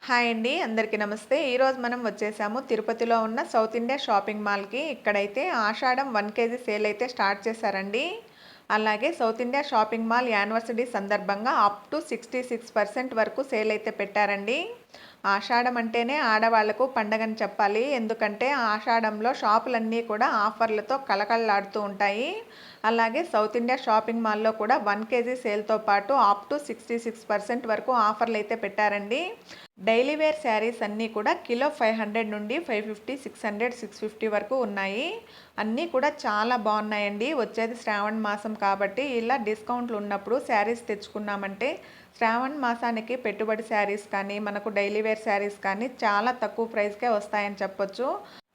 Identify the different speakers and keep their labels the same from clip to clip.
Speaker 1: Hi అండి. అందరికీ నమస్తే. ఈరోజు మనం వచ్చేసాము తిరుపతిలో ఉన్న సౌత్ ఇండియా షాపింగ్ మాల్‌కి. ఇక్కడైతే ఆషాఢం 1 కేజీ సేల్ అయితే స్టార్ట్ చేశారండి. అలాగే south India shopping mall anniversary సందర్భంగా అప్ టు 66% వరకు సేల్ అయితే పెట్టారండి. ఆషాఢం అంటేనే ఆడవాళ్లకు పండగని చెప్పాలి. ఎందుకంటే ఆషాఢంలో షాపులన్నీ కూడా ఆఫర్లతో కళకళలాడుతూ ఉంటాయి. అలాగే సౌత్ ఇండియా షాపింగ్ మాల్‌లో కూడా 1 కేజీ సేల్‌తో పాటు అప్ టు 66% వరకు ఆఫర్లు అయితే పెట్టారండి. డైలీ వేర్ శారీస్ అన్నీ కూడా కిలో 500 నుండి 550, 600, 650 వరకు ఉన్నాయి. అన్నీ కూడా చాలా బాగున్నాయండి. వచ్చేది శ్రావణ మాసం కాబట్టి ఇలా డిస్కౌంట్లు ఉన్నప్పుడు శారీస్ తెచ్చుకున్నామంటే శ్రావణ మాసానికి పెట్టుబడి శారీస్ కానీ మనకు డైలీ వేర్ శారీస్ కానీ చాలా తక్కువ ప్రైస్కే వస్తాయని చెప్పొచ్చు.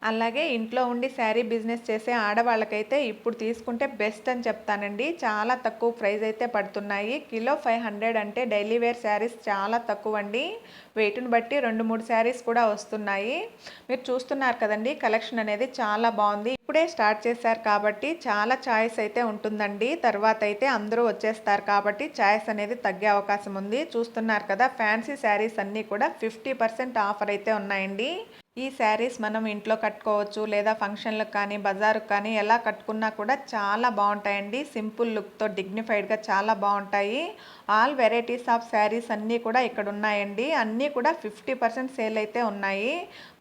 Speaker 1: అలాగే ఇంట్లో ఉండి శారీ బిజినెస్ చేసే ఆడవాళ్ళకైతే ఇప్పుడు తీసుకుంటే బెస్ట్ అని చెప్తానండి. చాలా తక్కువ ప్రైస్ అయితే పడుతున్నాయి. కిలో 500 అంటే డైలీ వేర్ శారీస్ చాలా తక్కువ అండి. వెయిట్ని బట్టి 2-3 శారీస్ కూడా వస్తున్నాయి. మీరు చూస్తున్నారు కదండి, కలెక్షన్ అనేది చాలా బాగుంది. ఇప్పుడే స్టార్ట్ చేశారు కాబట్టి చాలా చాయిస్ అయితే ఉంటుందండి. తర్వాత అయితే అందరూ వచ్చేస్తారు కాబట్టి చాయిస్ అనేది తగ్గే అవకాశం ఉంది. చూస్తున్నారు కదా, ఫ్యాన్సీ శారీస్ అన్నీ కూడా 50% ఆఫర్ అయితే ఉన్నాయండి. ఈ శారీస్ మనం ఇంట్లో కట్టుకోవచ్చు, లేదా ఫంక్షన్లకు కానీ బజారుకు కానీ ఎలా కట్టుకున్నా కూడా చాలా బాగుంటాయండి. సింపుల్ లుక్తో డిగ్నిఫైడ్గా చాలా బాగుంటాయి. ఆల్ వెరైటీస్ ఆఫ్ శారీస్ అన్నీ కూడా ఇక్కడ ఉన్నాయండి. అన్నీ కూడా 50% సేల్ అయితే ఉన్నాయి.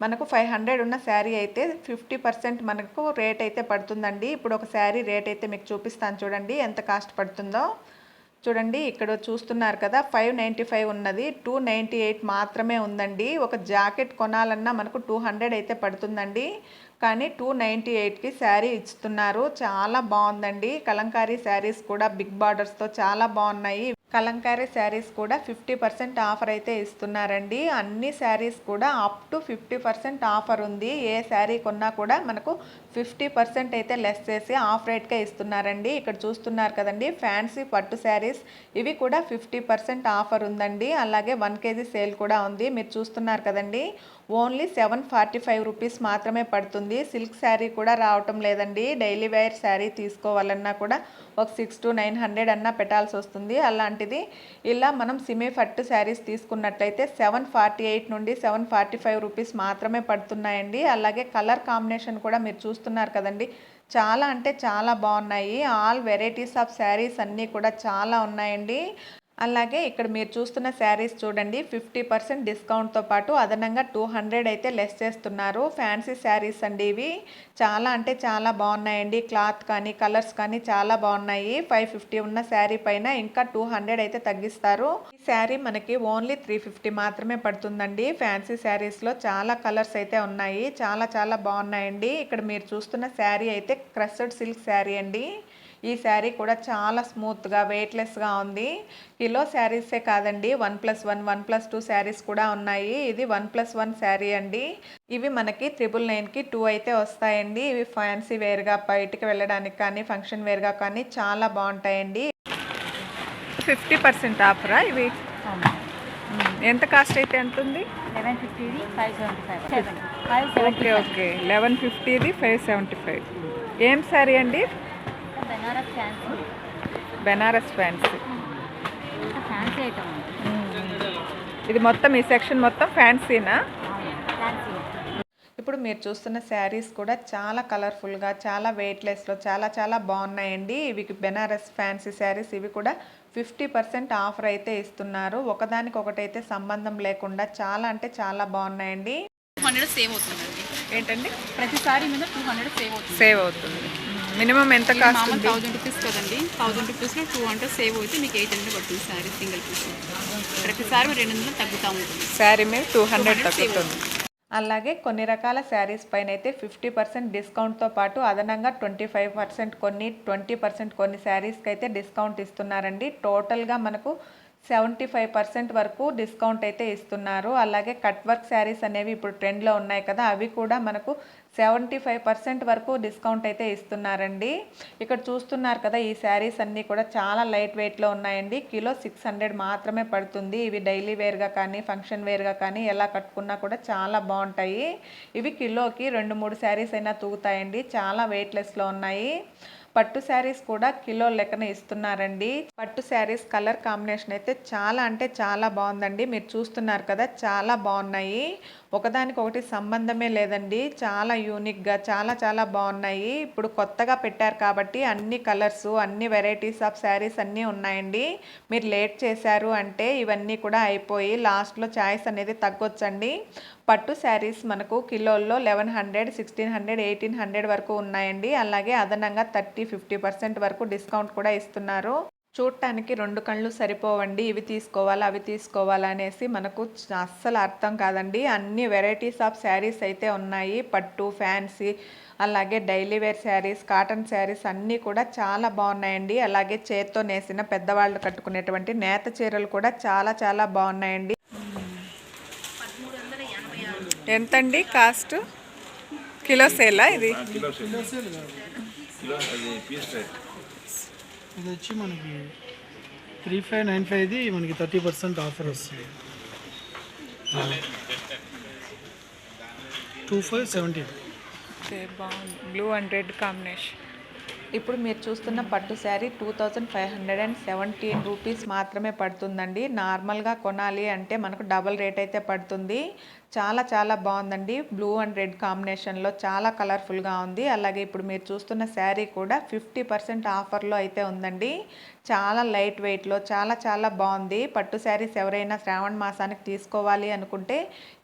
Speaker 1: మనకు 500 ఉన్న శారీ అయితే 50% మనకు రేట్ అయితే పడుతుందండి. ఇప్పుడు ఒక శారీ రేట్ అయితే మీకు చూపిస్తాను చూడండి ఎంత కాస్ట్ పడుతుందో. చూడండి, ఇక్కడ చూస్తున్నారు కదా, 595 ఉన్నది, 298 మాత్రమే ఉందండి. ఒక జాకెట్ కొనాలన్నా మనకు 200 అయితే పడుతుందండి. కానీ 298కి శారీ ఇస్తున్నారు. చాలా బాగుందండి. కలంకారీ శారీస్ కూడా బిగ్ బార్డర్స్తో చాలా బాగున్నాయి. కలంకారీ శారీస్ కూడా 50% ఆఫర్ అయితే ఇస్తున్నారండి. అన్ని శారీస్ కూడా అప్ టు 50% ఆఫర్ ఉంది. ఏ శారీ కొన్నా కూడా మనకు 50% అయితే లెస్ చేసి ఆఫ్ రేట్కే ఇస్తున్నారండి. ఇక్కడ చూస్తున్నారు కదండి, ఫ్యాన్సీ పట్టు శారీస్ ఇవి కూడా 50% ఆఫర్ ఉందండి. అలాగే 1 కేజీ సేల్ కూడా ఉంది. మీరు చూస్తున్నారు కదండి, ఓన్లీ 745 రూపీస్ మాత్రమే పడుతుంది. సిల్క్ శారీ కూడా రావటం లేదండి. డైలీ వేర్ శారీ తీసుకోవాలన్నా కూడా ఒక 600 to 900 అన్నా పెట్టాల్సి వస్తుంది. అలాంటిది ఇలా మనం సిమీ పట్టు శారీస్ తీసుకున్నట్లయితే 748 నుండి 745 రూపీస్ మాత్రమే పడుతున్నాయండి. అలాగే కలర్ కాంబినేషన్ కూడా మీరు చూస్తున్నారు కదండి, చాలా అంటే చాలా బాగున్నాయి. ఆల్ వెరైటీస్ ఆఫ్ శారీస్ అన్నీ కూడా చాలా ఉన్నాయండి. అలాగే ఇక్కడ మీరు చూస్తున్న శారీస్ చూడండి, 50% డిస్కౌంట్తో పాటు అదనంగా 200 అయితే లెస్ చేస్తున్నారు. ఫ్యాన్సీ శారీస్ అండి ఇవి. చాలా అంటే చాలా బాగున్నాయండి. క్లాత్ కానీ కలర్స్ కానీ చాలా బాగున్నాయి. 550 ఉన్న శారీ పైన ఇంకా 200 అయితే తగ్గిస్తారు. ఈ శారీ మనకి ఓన్లీ 350 మాత్రమే పడుతుందండి. ఫ్యాన్సీ శారీస్లో చాలా కలర్స్ అయితే ఉన్నాయి. చాలా చాలా బాగున్నాయండి. ఇక్కడ మీరు చూస్తున్న శారీ అయితే క్రష్డ్ సిల్క్ శారీ అండి. ఈ శారీ కూడా చాలా స్మూత్గా వెయిట్లెస్గా ఉంది. కిలో శారీసే కాదండి, 1+1, 1+2 శారీస్ కూడా ఉన్నాయి. ఇది 1+1 శారీ అండి. ఇవి మనకి 999కి 2 అయితే వస్తాయండి. ఇవి ఫ్యాన్సీ వేర్గా బయటికి వెళ్ళడానికి కానీ ఫంక్షన్ వేర్గా కానీ చాలా బాగుంటాయండి. 50% ఆఫరా ఇవి? ఎంత కాస్ట్ అయితే ఎంత ఉంది?
Speaker 2: 1150 575.
Speaker 1: ఓకే ఓకే, 1150ది 575. ఏం శారీ అండి?
Speaker 2: Banaras fancy.
Speaker 1: Banaras fancy.
Speaker 2: Fancy item.
Speaker 1: ఇది మొత్తం ఈ సెక్షన్ మొత్తం ఫ్యాన్సీనా?
Speaker 2: ఫ్యాన్సీ.
Speaker 1: ఇప్పుడు మీరు చూస్తున్న శారీస్ కూడా చాలా కలర్ఫుల్గా, చాలా వెయిట్లెస్లో చాలా చాలా బాగున్నాయండి. ఇవి బెనారస్ ఫ్యాన్సీ శారీస్. ఇవి కూడా 50% ఆఫర్ అయితే ఇస్తున్నారు. ఒకదానికొకటైతే సంబంధం లేకుండా చాలా అంటే చాలా బాగున్నాయండి.
Speaker 2: 200 సేవ్ అవుతుందండి.
Speaker 1: ఏంటండి?
Speaker 2: ప్రతిసారి మీద 200
Speaker 1: సేవ్ అవుతుంది. మినిమం ఎంత కాస్ట్ ఉంది?
Speaker 2: 1000 రూపీస్ కదండి. 1000 రూపీస్లో 200 సేవ్ అయితే మీకు 800 పడుతుంది శారీ సింగిల్ పీస్. ప్రతిసారి 200 తగ్గుతూ ఉంటుంది.
Speaker 1: శారీ మీద 200 తగ్గుతుంది. అలాగే కొన్ని రకాల శారీస్ పైన అయితే 50% డిస్కౌంట్తో పాటు అదనంగా 25% కొన్ని, 20% కొన్ని శారీస్కి అయితే డిస్కౌంట్ ఇస్తున్నారండి. టోటల్గా మనకు 75% వరకు డిస్కౌంట్ అయితే ఇస్తున్నారు. అలాగే కట్ వర్క్ శారీస్ అనేవి ఇప్పుడు ట్రెండ్లో ఉన్నాయి కదా, అవి కూడా మనకు 75% వరకు డిస్కౌంట్ అయితే ఇస్తున్నారండి. ఇక్కడ చూస్తున్నారు కదా, ఈ శారీస్ అన్నీ కూడా చాలా లైట్ వెయిట్లో ఉన్నాయండి. కిలో 600 మాత్రమే పడుతుంది. ఇవి డైలీ వేర్గా కానీ ఫంక్షన్ వేర్గా కానీ ఎలా కట్టుకున్నా కూడా చాలా బాగుంటాయి. ఇవి కిలోకి 2-3 శారీస్ అయినా తూగుతాయండి. చాలా వెయిట్లెస్లో ఉన్నాయి. పట్టు శారీస్ కూడా కిలో లెక్కన ఇస్తున్నారండి. పట్టు శారీస్ కలర్ కాంబినేషన్ అయితే చాలా అంటే చాలా బాగుందండి. మీరు చూస్తున్నారు కదా, చాలా బాగున్నాయి. ఒకదానికొకటి సంబంధమే లేదండి. చాలా యూనిక్గా చాలా చాలా బాగున్నాయి. ఇప్పుడు కొత్తగా పెట్టారు కాబట్టి అన్ని కలర్స్, అన్ని వెరైటీస్ ఆఫ్ శారీస్ అన్నీ ఉన్నాయండి. మీరు లేట్ చేశారు అంటే ఇవన్నీ కూడా అయిపోయి లాస్ట్లో చాయిస్ అనేది తగ్గొచ్చండి. పట్టు శారీస్ మనకు కిలోల్లో 1100, 1600, 1800 వరకు ఉన్నాయండి. అలాగే అదనంగా 30-50% వరకు డిస్కౌంట్ కూడా ఇస్తున్నారు. చూడటానికి 2 కళ్ళు సరిపోవండి. ఇవి తీసుకోవాలా అవి తీసుకోవాలా అనేసి మనకు అస్సలు అర్థం కాదండి. అన్ని వెరైటీస్ ఆఫ్ శారీస్ అయితే ఉన్నాయి. పట్టు, ఫ్యాన్సీ, అలాగే daily wear saris, cotton saris అన్నీ కూడా చాలా బాగున్నాయండి. అలాగే చేత్తో నేసిన పెద్దవాళ్ళు కట్టుకునేటువంటి నేత చీరలు కూడా చాలా చాలా బాగున్నాయండి. ఎంతండి కాస్ట్? కిలో సేలా ఇది?
Speaker 3: ఇది వచ్చి మనకి 3595 మనకి 30% ఆఫర్ వస్తుంది. 2570.
Speaker 1: బాగుంది, బ్లూ అండ్ రెడ్ కాంబినేషన్. ఇప్పుడు మీరు చూస్తున్న పట్టు శారీ 2517 రూపీస్ మాత్రమే పడుతుందండి. నార్మల్గా కొనాలి అంటే మనకు డబల్ రేట్ అయితే పడుతుంది. చాలా చాలా బాగుందండి. బ్లూ అండ్ రెడ్ కాంబినేషన్లో చాలా కలర్ఫుల్గా ఉంది. అలాగే ఇప్పుడు మీరు చూస్తున్న శారీ కూడా 50% ఆఫర్లో అయితే ఉందండి. చాలా లైట్ వెయిట్లో చాలా చాలా బాగుంది. పట్టు శారీస్ ఎవరైనా శ్రావణ మాసానికి తీసుకోవాలి అనుకుంటే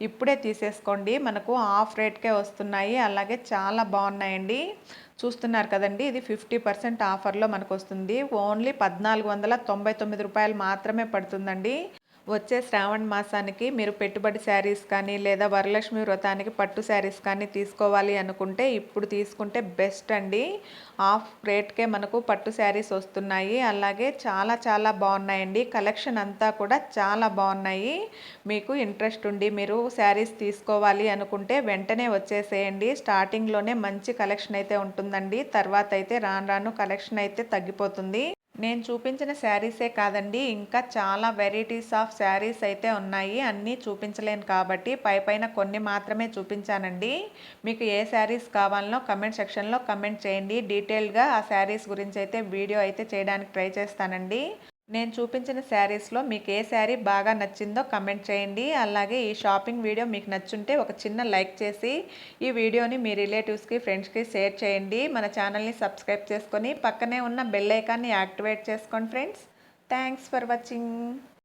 Speaker 1: ఇప్పుడే తీసేసుకోండి. మనకు ఆఫ్ రేట్కే వస్తున్నాయి. అలాగే చాలా బాగున్నాయండి. చూస్తున్నారు కదండి, ఇది 50% ఆఫర్లో మనకు వస్తుంది. ఓన్లీ 1499 రూపాయలు మాత్రమే పడుతుందండి. వచ్చే శ్రావణ మాసానికి మీరు పెట్టుబడి శారీస్ కానీ లేదా వరలక్ష్మి వ్రతానికి పట్టు శారీస్ కానీ తీసుకోవాలి అనుకుంటే ఇప్పుడు తీసుకుంటే బెస్ట్ అండి. ఆఫ్ రేట్కే మనకు పట్టు శారీస్ వస్తున్నాయి. అలాగే చాలా చాలా బాగున్నాయండి. కలెక్షన్ అంతా కూడా చాలా బాగున్నాయి. మీకు ఇంట్రెస్ట్ ఉండి మీరు శారీస్ తీసుకోవాలి అనుకుంటే వెంటనే వచ్చేసేయండి. స్టార్టింగ్లోనే మంచి కలెక్షన్ అయితే ఉంటుందండి. తర్వాత అయితే రాను రాను కలెక్షన్ అయితే తగ్గిపోతుంది. నేను చూపించిన శారీసే కాదండి, ఇంకా చాలా వెరైటీస్ ఆఫ్ శారీస్ అయితే ఉన్నాయి. అన్నీ చూపించలేను కాబట్టి పైన కొన్ని మాత్రమే చూపించానండి. మీకు ఏ శారీస్ కావాలనో కమెంట్ సెక్షన్లో కమెంట్ చేయండి. డీటెయిల్గా ఆ శారీస్ గురించి అయితే వీడియో అయితే చేయడానికి ట్రై చేస్తానండి. నేను చూపించిన శారీస్లో మీకు ఏ శారీ బాగా నచ్చిందో కమెంట్ చేయండి. అలాగే ఈ షాపింగ్ వీడియో మీకు నచ్చుంటే ఒక చిన్న లైక్ చేసి ఈ వీడియోని మీ రిలేటివ్స్కి, ఫ్రెండ్స్కి షేర్ చేయండి. మన ఛానల్ని సబ్స్క్రైబ్ చేసుకొని పక్కనే ఉన్న బెల్ ఐకాన్ని యాక్టివేట్ చేసుకోండి ఫ్రెండ్స్. Thanks for watching.